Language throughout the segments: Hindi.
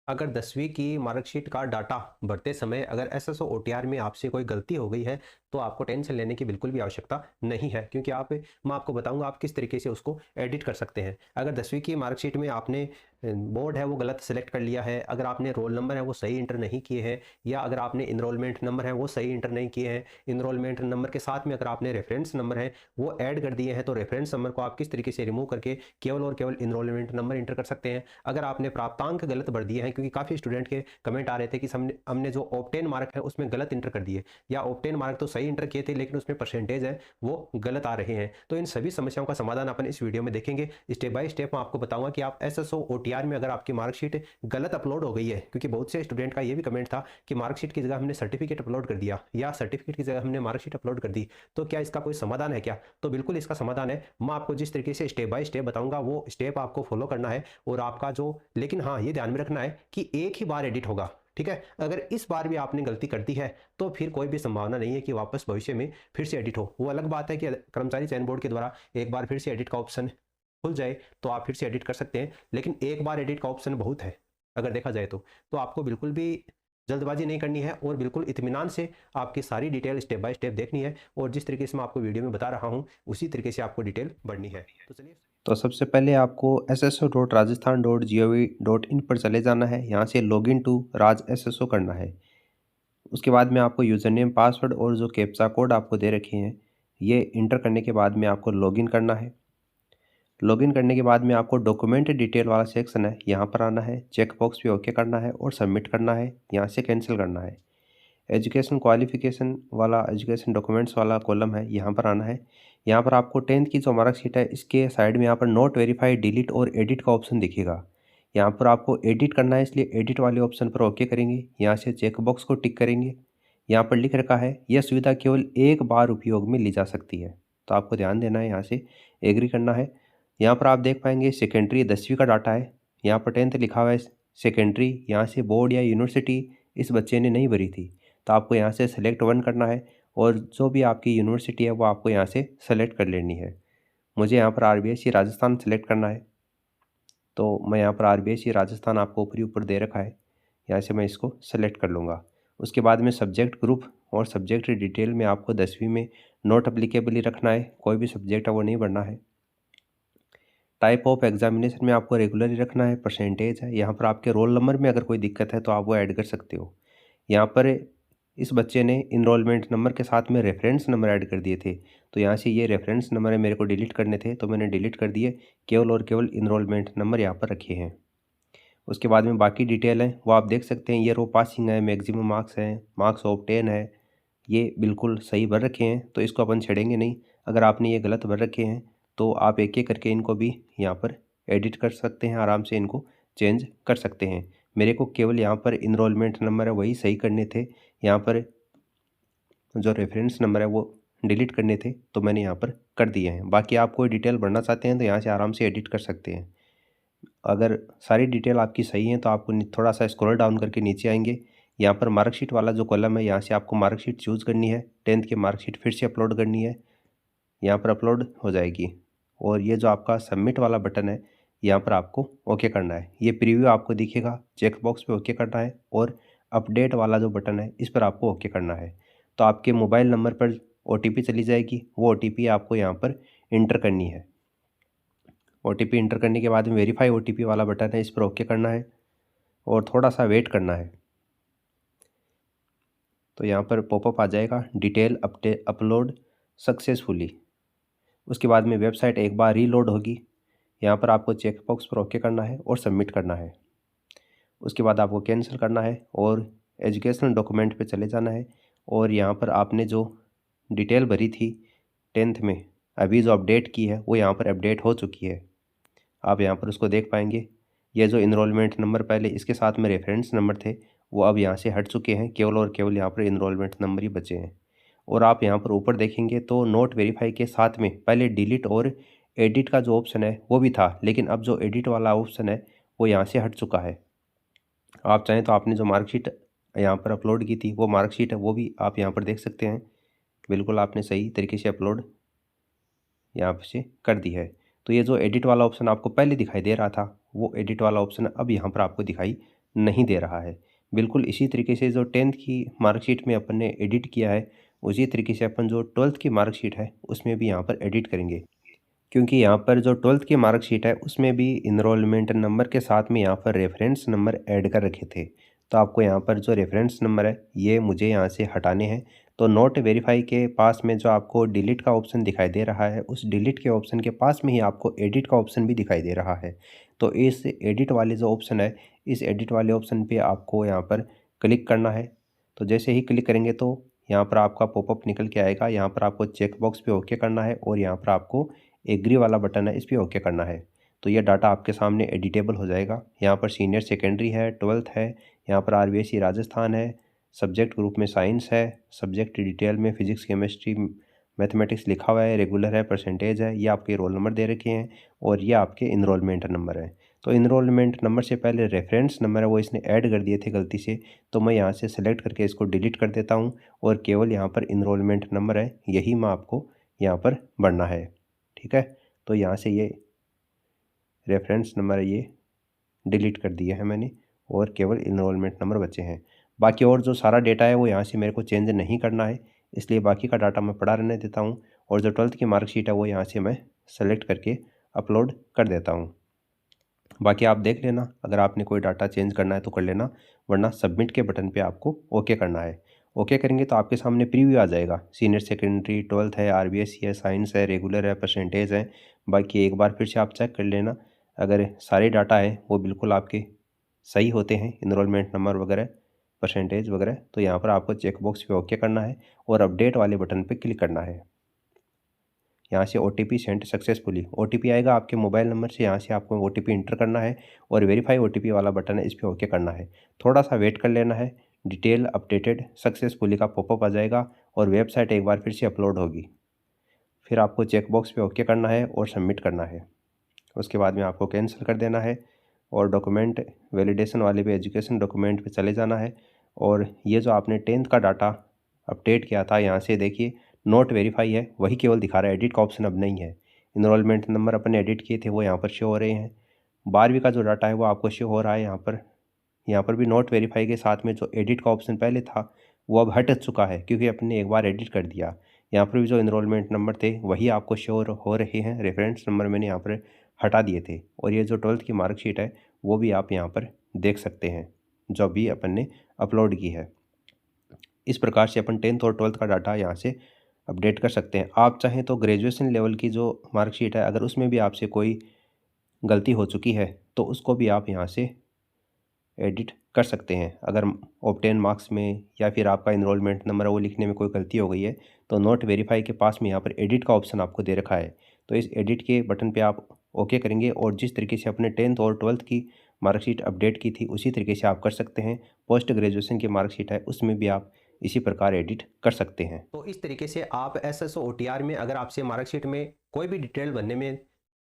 अगर 10वीं की मार्कशीट का डाटा भरते समय अगर एसएसओ ओटीआर में आपसे कोई गलती हो गई है, तो आपको टेंशन लेने की बिल्कुल भी आवश्यकता नहीं है, क्योंकि मैं आपको बताऊंगा आप किस तरीके से उसको एडिट कर सकते हैं। अगर 10वीं की मार्कशीट में आपने बोर्ड है वो गलत सेलेक्ट कर लिया है, अगर आपने रोल नंबर है वो सही इंटर नहीं किए हैं, या अगर आपने इनरोलमेंट नंबर है वो सही इंटर नहीं किए हैं, इनरोलमेंट नंबर के साथ में अगर आपने रेफरेंस नंबर है वो ऐड कर दिए हैं, तो रेफरेंस नंबर को आप किस तरीके से रिमूव करके केवल और केवल इनरोलमेंट नंबर इंटर कर सकते हैं। अगर आपने प्राप्तांक गलत भर दिए हैं, क्योंकि काफ़ी स्टूडेंट के कमेंट आ रहे थे कि हमने जो ऑप्टेन मार्क है उसमें गलत इंटर कर दिए, या ऑप्टेन मार्क तो सही इंटर किए थे लेकिन उसमें परसेंटेज है वो गलत आ रहे हैं, तो इन सभी समस्याओं का समाधान अपन इस वीडियो में देखेंगे। स्टेप बाय स्टेप मैं आपको बताऊंगा कि आप एसएसओ ओटीआर में अगर आपकी मार्कशीट गलत अपलोड हो गई है, क्योंकि बहुत से स्टूडेंट का ये भी कमेंट था कि मार्कशीट की जगह हमने सर्टिफिकेट अपलोड कर दिया या सर्टिफिकेट की जगह हमने मार्कशीट अपलोड कर दी, तो क्या इसका कोई समाधान है क्या? तो बिल्कुल इसका समाधान है। मैं आपको जिस तरीके से स्टेप बाय स्टेप बताऊंगा वो स्टेप आपको फॉलो करना है, और आपका जो, लेकिन हाँ ये ध्यान में रखना है कि एक ही बार एडिट होगा, ठीक है? अगर इस बार भी आपने गलती कर दी है तो फिर कोई भी संभावना नहीं है कि वापस भविष्य में फिर से एडिट हो। वो अलग बात है कि कर्मचारी चयन बोर्ड के द्वारा एक बार फिर से एडिट का ऑप्शन खुल जाए तो आप फिर से एडिट कर सकते हैं, लेकिन एक बार एडिट का ऑप्शन बहुत है अगर देखा जाए तो आपको बिल्कुल भी जल्दबाजी नहीं करनी है, और बिल्कुल इत्मीनान से आपकी सारी डिटेल स्टेप बाय स्टेप देखनी है, और जिस तरीके से मैं आपको वीडियो में बता रहा हूँ उसी तरीके से आपको डिटेल बढ़नी है। तो चलिए, तो सबसे पहले आपको sso.rajasthan.gov.in पर चले जाना है। यहाँ से लॉगिन टू राज एसएसओ करना है। उसके बाद में आपको यूज़र नेम, पासवर्ड और जो कैप्चा कोड आपको दे रखे हैं ये इंटर करने के बाद में आपको लॉगिन करना है। लॉगिन करने के बाद में आपको डॉक्यूमेंट डिटेल वाला सेक्शन है, यहाँ पर आना है, चेक बॉक्स पे ओके करना है और सबमिट करना है। यहाँ से कैंसिल करना है। एजुकेशन क्वालिफिकेशन वाला, एजुकेशन डॉक्यूमेंट्स वाला कॉलम है, यहाँ पर आना है। यहाँ पर आपको 10th की जो मार्कशीट है इसके साइड में यहाँ पर नोट वेरीफाई, डिलीट और एडिट का ऑप्शन दिखेगा। यहाँ पर आपको एडिट करना है, इसलिए एडिट वाले ऑप्शन पर ओके करेंगे। यहाँ से चेक बॉक्स को टिक करेंगे। यहाँ पर लिख रखा है यह सुविधा केवल एक बार उपयोग में ली जा सकती है, तो आपको ध्यान देना है, यहाँ से एग्री करना है। यहाँ पर आप देख पाएंगे सेकेंडरी 10वीं का डाटा है, यहाँ पर 10th लिखा हुआ है। सेकेंडरी यहाँ से बोर्ड या यूनिवर्सिटी इस बच्चे ने नहीं भरी थी, तो आपको यहाँ से सेलेक्ट वन करना है, और जो भी आपकी यूनिवर्सिटी है वो आपको यहाँ से सेलेक्ट कर लेनी है। मुझे यहाँ पर आरबीएससी राजस्थान सेलेक्ट करना है, तो मैं यहाँ पर आरबीएससी राजस्थान आपको ऊपरी ऊपर दे रखा है, यहाँ से मैं इसको सेलेक्ट कर लूँगा। उसके बाद में सब्जेक्ट ग्रुप और सब्जेक्ट डिटेल में आपको 10वीं में नॉट अप्लीकेबल ही रखना है, कोई भी सब्जेक्ट है वो नहीं भरना है। टाइप ऑफ एग्जामिनेशन में आपको रेगुलर ही रखना है। परसेंटेज है, यहाँ पर आपके रोल नंबर में अगर कोई दिक्कत है तो आप वो ऐड कर सकते हो। यहाँ पर इस बच्चे ने इनरोलमेंट नंबर के साथ में रेफरेंस नंबर ऐड कर दिए थे, तो यहाँ से ये रेफरेंस नंबर है, मेरे को डिलीट करने थे तो मैंने डिलीट कर दिए। केवल और केवल इनरोलमेंट नंबर यहाँ पर रखे हैं। उसके बाद में बाकी डिटेल है वो आप देख सकते हैं। ये रो पासिंग है, मैक्सिमम मार्क्स हैं, मार्क्स ऑफ 10 है, ये बिल्कुल सही भर रखे हैं, तो इसको अपन छेड़ेंगे नहीं। अगर आपने ये गलत भर रखे हैं तो आप एक एक करके इनको भी यहाँ पर एडिट कर सकते हैं, आराम से इनको चेंज कर सकते हैं। मेरे को केवल यहाँ पर इनरोलमेंट नंबर है वही सही करने थे, यहाँ पर जो रेफरेंस नंबर है वो डिलीट करने थे, तो मैंने यहाँ पर कर दिए हैं। बाकी आप कोई डिटेल भरना चाहते हैं तो यहाँ से आराम से एडिट कर सकते हैं। अगर सारी डिटेल आपकी सही है तो आपको थोड़ा सा स्क्रॉल डाउन करके नीचे आएंगे। यहाँ पर मार्कशीट वाला जो कॉलम है, यहाँ से आपको मार्कशीट चूज़ करनी है। 10th की मार्कशीट फिर से अपलोड करनी है, यहाँ पर अपलोड हो जाएगी। और ये जो आपका सबमिट वाला बटन है यहाँ पर आपको ओके करना है। ये प्रीव्यू आपको दिखेगा, चेक बॉक्स पे ओके करना है, और अपडेट वाला जो बटन है इस पर आपको ओके करना है। तो आपके मोबाइल नंबर पर ओटीपी चली जाएगी, वो ओटीपी आपको यहाँ पर इंटर करनी है। ओटीपी इंटर करने के बाद में वेरीफाई ओटीपी वाला बटन है, इस पर ओके करना है और थोड़ा सा वेट करना है। तो यहाँ पर पॉपअप आ जाएगा, डिटेल अपलोड सक्सेसफुली। उसके बाद में वेबसाइट एक बार रीलोड होगी। यहाँ पर आपको चेक बॉक्स पर ओके करना है और सबमिट करना है। उसके बाद आपको कैंसिल करना है और एजुकेशनल डॉक्यूमेंट पे चले जाना है, और यहाँ पर आपने जो डिटेल भरी थी 10th में, अभी जो अपडेट की है वो यहाँ पर अपडेट हो चुकी है। आप यहाँ पर उसको देख पाएंगे। ये जो इनरोलमेंट नंबर पहले इसके साथ में रेफरेंस नंबर थे वो अब यहाँ से हट चुके हैं, केवल और केवल यहाँ पर इनरोलमेंट नंबर ही बचे हैं। और आप यहाँ पर ऊपर देखेंगे तो नोट वेरीफाई के साथ में पहले डिलीट और एडिट का जो ऑप्शन है वो भी था, लेकिन अब जो एडिट वाला ऑप्शन है वो यहाँ से हट चुका है। आप चाहें तो आपने जो मार्कशीट यहाँ पर अपलोड की थी वो मार्कशीट है वो भी आप यहाँ पर देख सकते हैं। बिल्कुल आपने सही तरीके से अपलोड यहाँ से कर दी है। तो ये जो एडिट वाला ऑप्शन आपको पहले दिखाई दे रहा था वो एडिट वाला ऑप्शन अब यहाँ पर आपको दिखाई नहीं दे रहा है। बिल्कुल इसी तरीके से जो 10th की मार्कशीट में अपन ने एडिट किया है, उसी तरीके से अपन जो 12th की मार्कशीट है उसमें भी यहाँ पर एडिट करेंगे। क्योंकि यहाँ पर जो 12th की मार्कशीट है उसमें भी इनरोलमेंट नंबर के साथ में यहाँ पर रेफरेंस नंबर ऐड कर रखे थे। तो आपको यहाँ पर जो रेफरेंस नंबर है ये मुझे यहाँ से हटाने हैं। तो नोट वेरीफाई के पास में जो आपको डिलीट का ऑप्शन दिखाई दे रहा है, उस डिलीट के ऑप्शन के पास में ही आपको एडिट का ऑप्शन भी दिखाई दे रहा है। तो इस एडिट वाले जो ऑप्शन है, इस एडिट वाले ऑप्शन पे आपको यहाँ पर क्लिक करना है। तो जैसे ही क्लिक करेंगे तो यहाँ पर आपका पॉपअप निकल के आएगा। यहाँ पर आपको चेक बॉक्स पे ओके करना है और यहाँ पर आपको एग्री वाला बटन है, इस पर ओके करना है। तो यह डाटा आपके सामने एडिटेबल हो जाएगा। यहाँ पर सीनियर सेकेंडरी है, 12th है, यहाँ पर आरबीएसई राजस्थान है, सब्जेक्ट ग्रुप में साइंस है, सब्जेक्ट डिटेल में फिजिक्स केमिस्ट्री मैथमेटिक्स लिखा हुआ है, रेगुलर है, परसेंटेज है, ये आपके रोल नंबर दे रखे हैं और ये आपके इनरोलमेंट नंबर है। तो इनरोलमेंट नंबर से पहले रेफरेंस नंबर है वो इसने ऐड कर दिए थे गलती से, तो मैं यहाँ से सेलेक्ट करके इसको डिलीट कर देता हूँ और केवल यहाँ पर इनरोलमेंट नंबर है यही मैं आपको यहाँ पर भरना है। ठीक है, तो यहाँ से ये रेफरेंस नंबर ये डिलीट कर दिया है मैंने और केवल इनरोलमेंट नंबर बचे हैं। बाकी और जो सारा डेटा है वो यहाँ से मेरे को चेंज नहीं करना है, इसलिए बाकी का डाटा मैं पड़ा रहने देता हूँ और जो 12th की मार्कशीट है वो यहाँ से मैं सेलेक्ट करके अपलोड कर देता हूँ। बाकी आप देख लेना, अगर आपने कोई डाटा चेंज करना है तो कर लेना, वरना सबमिट के बटन पे आपको ओके करना है। ओके करेंगे तो आपके सामने प्रीव्यू आ जाएगा। सीनियर सेकेंडरी, 12th है, आरबीएसई है, साइंस है, रेगुलर है, परसेंटेज है। बाकी एक बार फिर से आप चेक कर लेना, अगर सारे डाटा है वो बिल्कुल आपके सही होते हैं, इनरोलमेंट नंबर वगैरह, परसेंटेज वगैरह, तो यहाँ पर आपको चेक बॉक्स पे ओके करना है और अपडेट वाले बटन पे क्लिक करना है। यहाँ से OTP सेंड सक्सेसफुली OTP आएगा आपके मोबाइल नंबर से, यहाँ से आपको OTP इंटर करना है और वेरीफाई OTP वाला बटन है, इस पर ओके करना है। थोड़ा सा वेट कर लेना है, डिटेल अपडेटेड सक्सेसफुली का पॉपअप आ जाएगा और वेबसाइट एक बार फिर से अपलोड होगी। फिर आपको चेक बॉक्स पे ओके करना है और सबमिट करना है। उसके बाद में आपको कैंसिल कर देना है और डॉक्यूमेंट वैलिडेशन वाले पे एजुकेशन डॉक्यूमेंट पे चले जाना है। और ये जो आपने 10th का डाटा अपडेट किया था, यहाँ से देखिए नोट वेरीफाई है वही केवल दिखा रहा है, एडिट का ऑप्शन अब नहीं है। इनरोलमेंट नंबर अपने एडिट किए थे वो यहाँ पर शो हो रहे हैं। 12वीं का जो डाटा है वो आपको शो हो रहा है यहाँ पर भी नोट वेरीफाई के साथ में जो एडिट का ऑप्शन पहले था वो अब हट चुका है क्योंकि अपने एक बार एडिट कर दिया। यहाँ पर भी जो इनरोलमेंट नंबर थे वही आपको शो हो रहे हैं, रेफरेंस नंबर मैंने यहाँ पर हटा दिए थे। और ये जो 12th की मार्कशीट है वो भी आप यहाँ पर देख सकते हैं जो भी अपन ने अपलोड की है। इस प्रकार से अपन 10th और 12th का डाटा यहाँ से अपडेट कर सकते हैं। आप चाहें तो ग्रेजुएशन लेवल की जो मार्कशीट है अगर उसमें भी आपसे कोई गलती हो चुकी है तो उसको भी आप यहाँ से एडिट कर सकते हैं। अगर ऑब्टेन मार्क्स में या फिर आपका इनरोलमेंट नंबर वो लिखने में कोई गलती हो गई है तो नोट वेरीफाई के पास में यहाँ पर एडिट का ऑप्शन आपको दे रखा है, तो इस एडिट के बटन पे आप ओके करेंगे और जिस तरीके से अपने 10th और 12th की मार्कशीट अपडेट की थी उसी तरीके से आप कर सकते हैं। पोस्ट ग्रेजुएशन की मार्कशीट है उसमें भी आप इसी प्रकार एडिट कर सकते हैं। तो इस तरीके से आप SSO OTR में अगर आपसे मार्कशीट में कोई भी डिटेल भरने में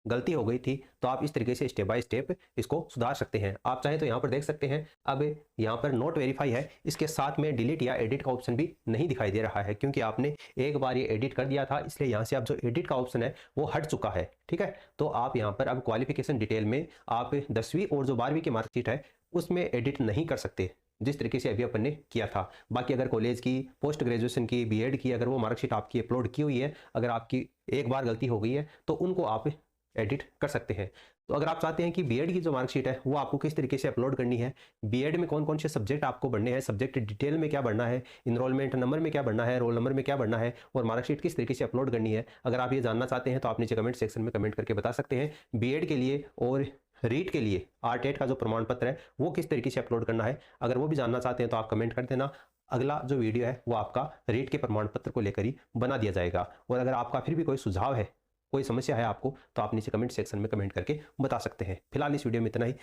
गलती हो गई थी तो आप इस तरीके से स्टेप बाय स्टेप इसको सुधार सकते हैं। आप चाहें तो यहाँ पर देख सकते हैं, अब यहाँ पर नोट वेरीफाई है, इसके साथ में डिलीट या एडिट का ऑप्शन भी नहीं दिखाई दे रहा है क्योंकि आपने एक बार ये एडिट कर दिया था, इसलिए यहाँ से अब जो एडिट का ऑप्शन है वो हट चुका है। ठीक है, तो आप यहाँ पर अब क्वालिफिकेशन डिटेल में आप 10वीं और जो 12वीं की मार्कशीट है उसमें एडिट नहीं कर सकते जिस तरीके से अभी अपन ने किया था। बाकी अगर कॉलेज की, पोस्ट ग्रेजुएशन की, बीएड की अगर वो मार्कशीट आपकी अपलोड की हुई है, अगर आपकी एक बार गलती हो गई है तो उनको आप एडिट कर सकते हैं। तो अगर आप चाहते हैं कि बीएड की जो मार्कशीट है वो आपको किस तरीके से अपलोड करनी है, बीएड में कौन कौन से सब्जेक्ट आपको बढ़ने हैं, सब्जेक्ट डिटेल में क्या बढ़ना है, इनरोलमेंट नंबर में क्या बढ़ना है, रोल नंबर में क्या बढ़ना है और मार्कशीट किस तरीके से अपलोड करनी है, अगर आप ये जानना चाहते हैं तो आप नीचे कमेंट सेक्शन में कमेंट करके बता सकते हैं। बीएड के लिए और रीट के लिए RTET का जो प्रमाण पत्र है वो किस तरीके से अपलोड करना है, अगर वो भी जानना चाहते हैं तो आप कमेंट कर देना। अगला जो वीडियो है वो आपका रीट के प्रमाण पत्र को लेकर ही बना दिया जाएगा। और अगर आपका फिर भी कोई सुझाव है, कोई समस्या है आपको, तो आप नीचे कमेंट सेक्शन में कमेंट करके बता सकते हैं। फिलहाल इस वीडियो में इतना ही।